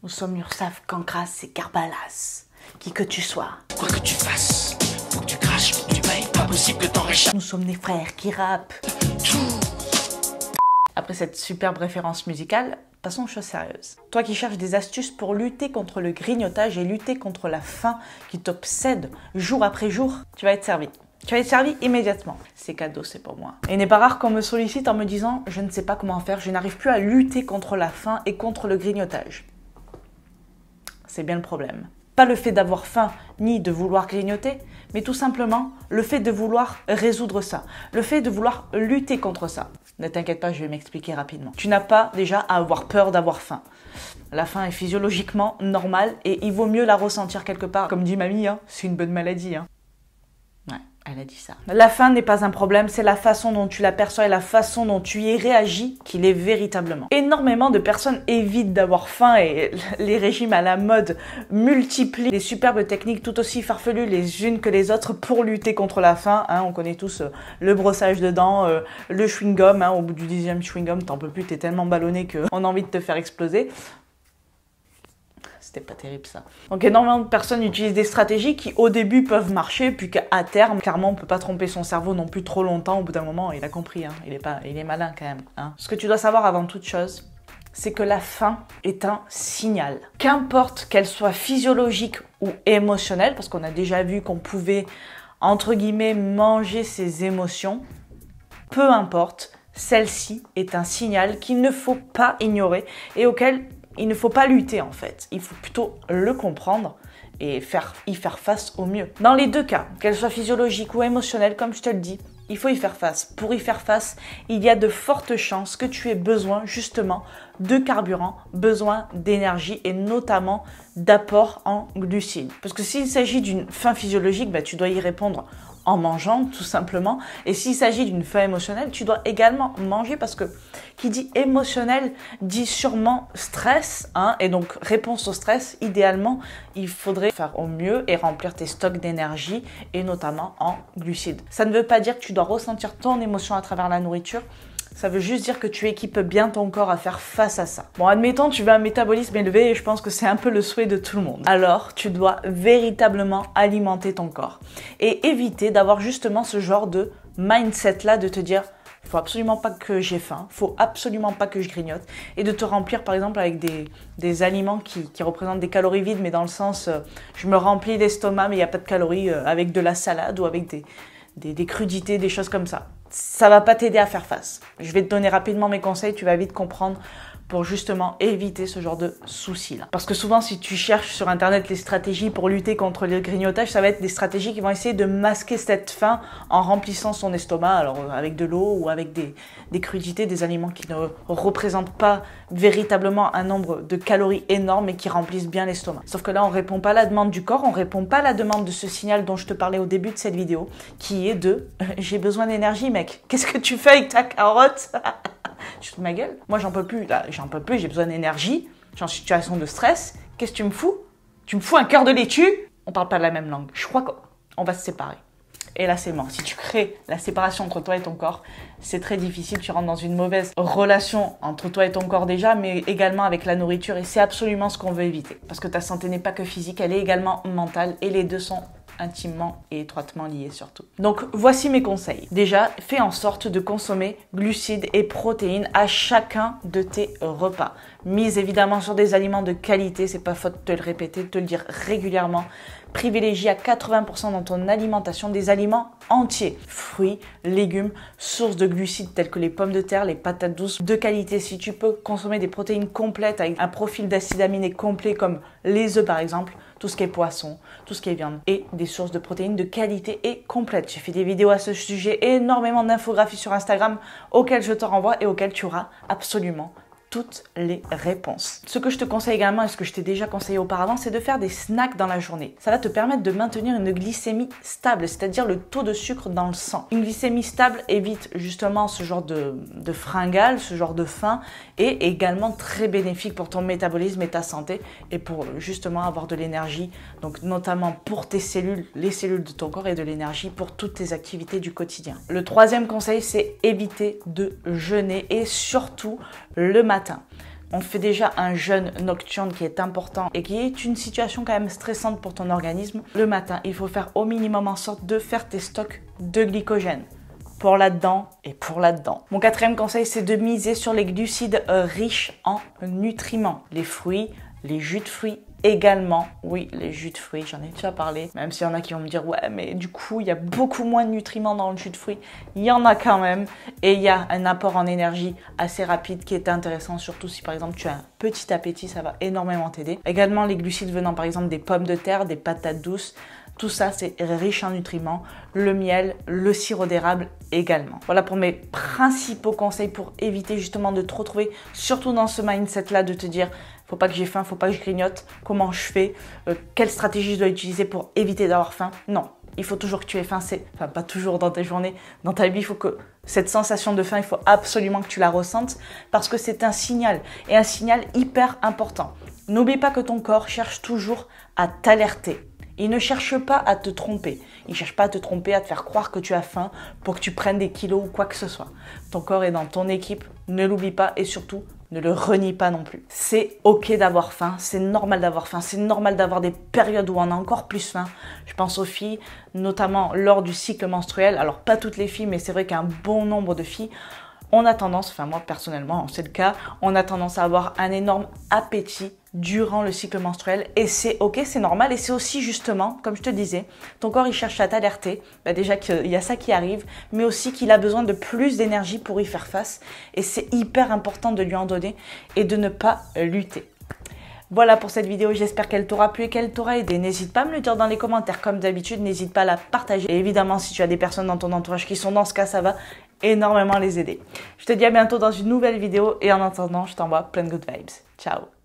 Nous sommes Ursaf, Cancras et Carbalas. Qui que tu sois. Quoi que tu fasses, faut que tu craches, faut que tu payes, pas possible que t'en réchappes. Nous sommes des frères qui rappent. Après cette superbe référence musicale, passons aux choses sérieuses. Toi qui cherches des astuces pour lutter contre le grignotage et lutter contre la faim qui t'obsède jour après jour, tu vas être servi. Tu vas être servi immédiatement. C'est cadeau, c'est pour moi. Et il n'est pas rare qu'on me sollicite en me disant « Je ne sais pas comment faire, je n'arrive plus à lutter contre la faim et contre le grignotage. » C'est bien le problème. Pas le fait d'avoir faim ni de vouloir grignoter, mais tout simplement le fait de vouloir résoudre ça, le fait de vouloir lutter contre ça. Ne t'inquiète pas, je vais m'expliquer rapidement. Tu n'as pas déjà à avoir peur d'avoir faim. La faim est physiologiquement normale et il vaut mieux la ressentir quelque part. Comme dit mamie, hein, c'est une bonne maladie. Hein. Ouais, elle a dit ça. La faim n'est pas un problème, c'est la façon dont tu l'aperçois et la façon dont tu y réagis qui l'est véritablement. Énormément de personnes évitent d'avoir faim et les régimes à la mode multiplient les superbes techniques tout aussi farfelues les unes que les autres pour lutter contre la faim. Hein, on connaît tous le brossage de dents, le chewing-gum. Hein, au bout du 10e chewing-gum, t'en peux plus, t'es tellement ballonné qu'on a envie de te faire exploser. C'était pas terrible ça. Donc énormément de personnes utilisent des stratégies qui au début peuvent marcher, puis qu'à terme, clairement on peut pas tromper son cerveau non plus trop longtemps. Au bout d'un moment, il a compris, hein. Il est malin quand même. Hein. Ce que tu dois savoir avant toute chose, c'est que la faim est un signal. Qu'importe qu'elle soit physiologique ou émotionnelle, parce qu'on a déjà vu qu'on pouvait, entre guillemets, manger ses émotions, peu importe, celle-ci est un signal qu'il ne faut pas ignorer et auquel il ne faut pas lutter en fait, il faut plutôt le comprendre et y faire face au mieux. Dans les deux cas, qu'elle soit physiologique ou émotionnelle, comme je te le dis, il faut y faire face. Pour y faire face, il y a de fortes chances que tu aies besoin justement de carburant, besoin d'énergie et notamment d'apport en glucides. Parce que s'il s'agit d'une faim physiologique, tu dois y répondre en mangeant tout simplement. Et s'il s'agit d'une faim émotionnelle, tu dois également manger parce que qui dit émotionnel dit sûrement stress. Hein, et donc réponse au stress, idéalement, il faudrait faire au mieux et remplir tes stocks d'énergie et notamment en glucides. Ça ne veut pas dire que tu dois ressentir ton émotion à travers la nourriture. Ça veut juste dire que tu équipes bien ton corps à faire face à ça. Bon, admettons, tu veux un métabolisme élevé et je pense que c'est un peu le souhait de tout le monde. Alors, tu dois véritablement alimenter ton corps et éviter d'avoir justement ce genre de mindset-là de te dire « faut absolument pas que j'ai faim, faut absolument pas que je grignote » et de te remplir par exemple avec des aliments qui représentent des calories vides, mais dans le sens je me remplis l'estomac mais il n'y a pas de calories avec de la salade ou avec des crudités, des choses comme ça. Ça va pas t'aider à faire face. Je vais te donner rapidement mes conseils, tu vas vite comprendre pour justement éviter ce genre de soucis-là. Parce que souvent, si tu cherches sur Internet les stratégies pour lutter contre le grignotage, ça va être des stratégies qui vont essayer de masquer cette faim en remplissant son estomac, alors avec de l'eau ou avec des crudités, des aliments qui ne représentent pas véritablement un nombre de calories énormes et qui remplissent bien l'estomac. Sauf que là, on répond pas à la demande du corps, on répond pas à la demande de ce signal dont je te parlais au début de cette vidéo, qui est de « j'ai besoin d'énergie, mec. Qu'est-ce que tu fais avec ta carotte ?» Je te ma gueule. Moi, j'en peux plus. Là, j'en peux plus. J'ai besoin d'énergie. Je suis en situation de stress. Qu'est-ce que tu me fous? Tu me fous un cœur de laitue? On parle pas de la même langue. Je crois qu'on va se séparer. Et là, c'est mort. Si tu crées la séparation entre toi et ton corps, c'est très difficile. Tu rentres dans une mauvaise relation entre toi et ton corps déjà, mais également avec la nourriture. Et c'est absolument ce qu'on veut éviter. Parce que ta santé n'est pas que physique, elle est également mentale. Et les deux sont intimement et étroitement liés surtout. Donc voici mes conseils. Déjà, fais en sorte de consommer glucides et protéines à chacun de tes repas. Mise évidemment sur des aliments de qualité, c'est pas faute de te le répéter, de te le dire régulièrement. Privilégie à 80% dans ton alimentation des aliments entiers. Fruits, légumes, sources de glucides tels que les pommes de terre, les patates douces de qualité. Si tu peux consommer des protéines complètes avec un profil d'acides aminés complet comme les œufs par exemple, tout ce qui est poisson, tout ce qui est viande et des sources de protéines de qualité et complètes. J'ai fait des vidéos à ce sujet, énormément d'infographies sur Instagram auxquelles je te renvoie et auxquelles tu auras absolument toutes les réponses. Ce que je te conseille également et ce que je t'ai déjà conseillé auparavant, c'est de faire des snacks dans la journée. Ça va te permettre de maintenir une glycémie stable, c'est-à-dire le taux de sucre dans le sang. Une glycémie stable évite justement ce genre de fringales, ce genre de faim et également très bénéfique pour ton métabolisme et ta santé et pour justement avoir de l'énergie, donc notamment pour tes cellules, les cellules de ton corps et de l'énergie pour toutes tes activités du quotidien. Le troisième conseil, c'est éviter de jeûner et surtout le matin. On fait déjà un jeûne nocturne qui est important et qui est une situation quand même stressante pour ton organisme. Le matin, il faut faire au minimum en sorte de faire tes stocks de glycogène. Pour là-dedans et pour là-dedans. Mon quatrième conseil, c'est de miser sur les glucides riches en nutriments. Les fruits, les jus de fruits également. Oui, les jus de fruits, j'en ai déjà parlé. Même s'il y en a qui vont me dire, ouais, mais du coup, il y a beaucoup moins de nutriments dans le jus de fruits. Il y en a quand même. Et il y a un apport en énergie assez rapide qui est intéressant, surtout si par exemple tu as un petit appétit, ça va énormément t'aider. Également, les glucides venant par exemple des pommes de terre, des patates douces. Tout ça, c'est riche en nutriments. Le miel, le sirop d'érable également. Voilà pour mes principaux conseils pour éviter justement de te retrouver, surtout dans ce mindset-là de te dire faut pas que j'ai faim, faut pas que je grignote, comment je fais, quelle stratégie je dois utiliser pour éviter d'avoir faim. Non, il faut toujours que tu aies faim, enfin pas toujours dans tes journées, dans ta vie, il faut que cette sensation de faim, il faut absolument que tu la ressentes parce que c'est un signal et un signal hyper important. N'oublie pas que ton corps cherche toujours à t'alerter. Il ne cherche pas à te tromper. Il ne cherche pas à te tromper, à te faire croire que tu as faim pour que tu prennes des kilos ou quoi que ce soit. Ton corps est dans ton équipe, ne l'oublie pas et surtout, ne le renie pas non plus. C'est ok d'avoir faim, c'est normal d'avoir faim, c'est normal d'avoir des périodes où on a encore plus faim. Je pense aux filles, notamment lors du cycle menstruel. Alors pas toutes les filles, mais c'est vrai qu'un bon nombre de filles, on a tendance, enfin moi personnellement, c'est le cas, on a tendance à avoir un énorme appétit durant le cycle menstruel et c'est ok, c'est normal et c'est aussi justement, comme je te disais, ton corps il cherche à t'alerter, déjà qu'il y a ça qui arrive, mais aussi qu'il a besoin de plus d'énergie pour y faire face et c'est hyper important de lui en donner et de ne pas lutter. Voilà pour cette vidéo, j'espère qu'elle t'aura plu et qu'elle t'aura aidé. N'hésite pas à me le dire dans les commentaires comme d'habitude, n'hésite pas à la partager. Et évidemment, si tu as des personnes dans ton entourage qui sont dans ce cas, ça va énormément les aider. Je te dis à bientôt dans une nouvelle vidéo et en attendant, je t'envoie plein de good vibes. Ciao!